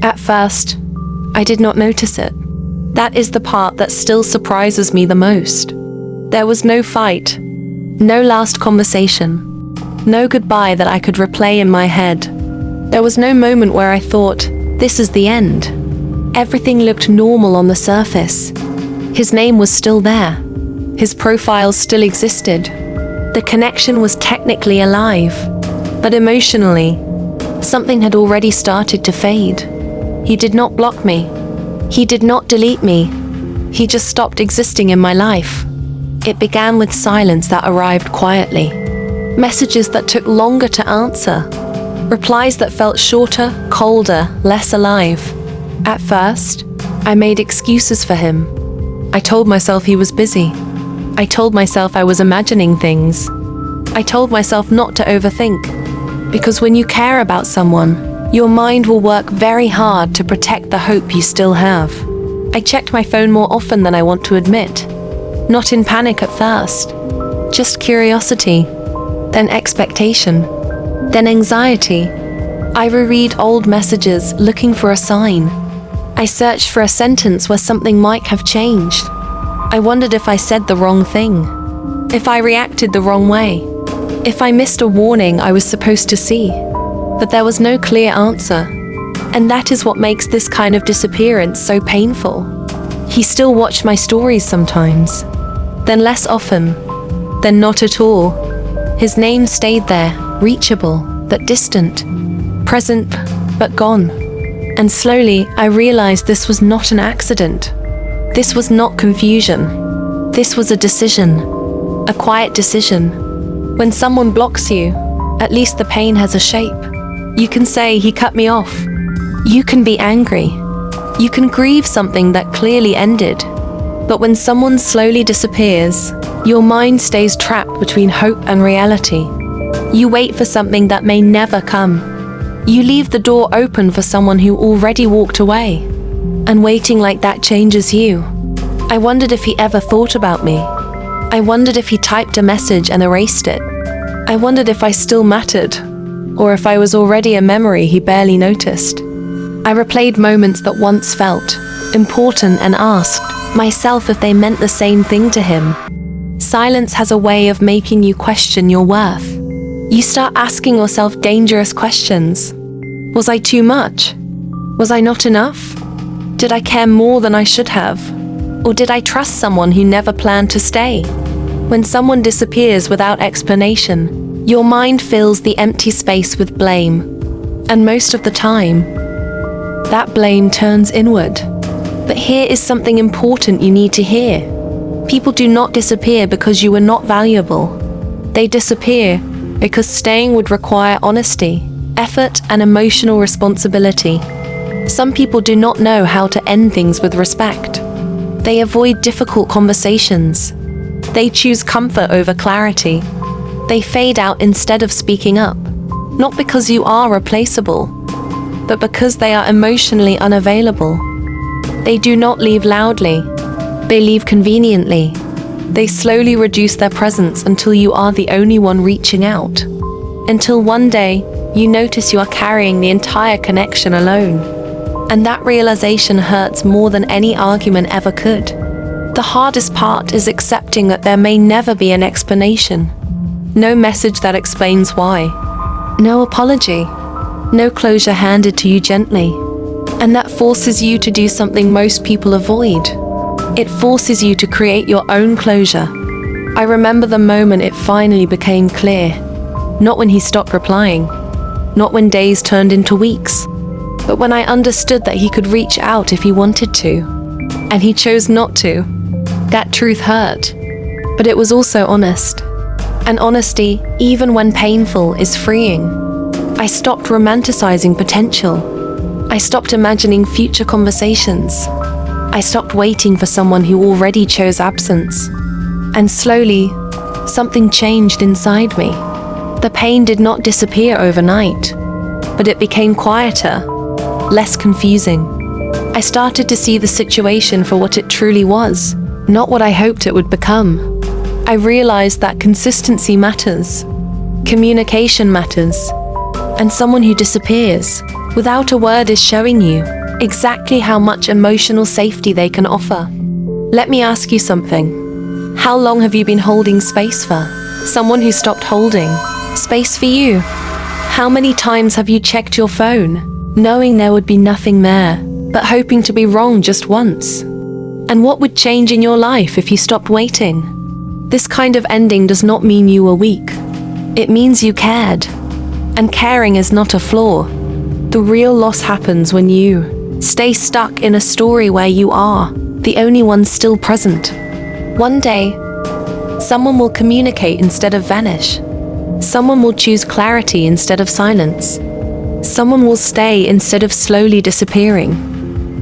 At first, I did not notice it. That is the part that still surprises me the most. There was no fight, no last conversation, no goodbye that I could replay in my head. There was no moment where I thought, this is the end. Everything looked normal on the surface. His name was still there. His profile still existed. The connection was technically alive, but emotionally, something had already started to fade. He did not block me. He did not delete me. He just stopped existing in my life. It began with silence that arrived quietly. Messages that took longer to answer. Replies that felt shorter, colder, less alive. At first, I made excuses for him. I told myself he was busy. I told myself I was imagining things. I told myself not to overthink. Because when you care about someone, your mind will work very hard to protect the hope you still have. I checked my phone more often than I want to admit. Not in panic at first. Just curiosity. Then expectation. Then anxiety. I reread old messages looking for a sign. I searched for a sentence where something might have changed. I wondered if I said the wrong thing. If I reacted the wrong way. If I missed a warning I was supposed to see. But there was no clear answer. And that is what makes this kind of disappearance so painful. He still watched my stories sometimes. Then less often. Then not at all. His name stayed there, reachable, but distant. Present, but gone. And slowly, I realized this was not an accident. This was not confusion. This was a decision. A quiet decision. When someone blocks you, at least the pain has a shape. You can say, he cut me off. You can be angry. You can grieve something that clearly ended. But when someone slowly disappears, your mind stays trapped between hope and reality. You wait for something that may never come. You leave the door open for someone who already walked away. And waiting like that changes you. I wondered if he ever thought about me. I wondered if he typed a message and erased it. I wondered if I still mattered, or if I was already a memory he barely noticed. I replayed moments that once felt important and asked myself if they meant the same thing to him. Silence has a way of making you question your worth. You start asking yourself dangerous questions. Was I too much? Was I not enough? Did I care more than I should have? Or did I trust someone who never planned to stay? When someone disappears without explanation, your mind fills the empty space with blame. And most of the time, that blame turns inward. But here is something important you need to hear. People do not disappear because you were not valuable. They disappear because staying would require honesty, effort, and emotional responsibility. Some people do not know how to end things with respect. They avoid difficult conversations. They choose comfort over clarity. They fade out instead of speaking up. Not because you are replaceable, but because they are emotionally unavailable. They do not leave loudly. They leave conveniently. They slowly reduce their presence until you are the only one reaching out. Until one day, you notice you are carrying the entire connection alone. And that realization hurts more than any argument ever could. The hardest part is accepting that there may never be an explanation. No message that explains why. No apology. No closure handed to you gently. And that forces you to do something most people avoid. It forces you to create your own closure. I remember the moment it finally became clear. Not when he stopped replying. Not when days turned into weeks. But when I understood that he could reach out if he wanted to. And he chose not to. That truth hurt. But it was also honest. And honesty, even when painful, is freeing. I stopped romanticizing potential. I stopped imagining future conversations. I stopped waiting for someone who already chose absence. And slowly, something changed inside me. The pain did not disappear overnight, but it became quieter, less confusing. I started to see the situation for what it truly was, not what I hoped it would become. I realized that consistency matters, communication matters, and someone who disappears Without a word is showing you exactly how much emotional safety they can offer. Let me ask you something. How long have you been holding space for? Someone who stopped holding space for you? How many times have you checked your phone, knowing there would be nothing there, but hoping to be wrong just once? And what would change in your life if you stopped waiting? This kind of ending does not mean you were weak. It means you cared. And caring is not a flaw. The real loss happens when you stay stuck in a story where you are the only one still present. One day, someone will communicate instead of vanish. Someone will choose clarity instead of silence. Someone will stay instead of slowly disappearing.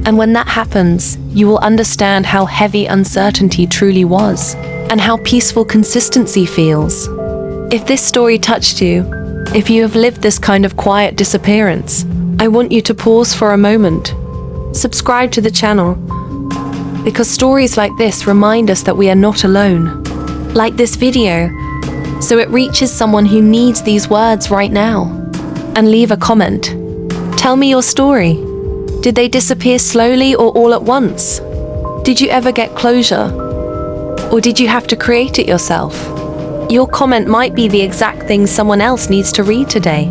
And when that happens, you will understand how heavy uncertainty truly was, and how peaceful consistency feels. If this story touched you, if you have lived this kind of quiet disappearance, I want you to pause for a moment. Subscribe to the channel, because stories like this remind us that we are not alone. Like this video, so it reaches someone who needs these words right now. And leave a comment. Tell me your story. Did they disappear slowly or all at once? Did you ever get closure? Or did you have to create it yourself? Your comment might be the exact thing someone else needs to read today.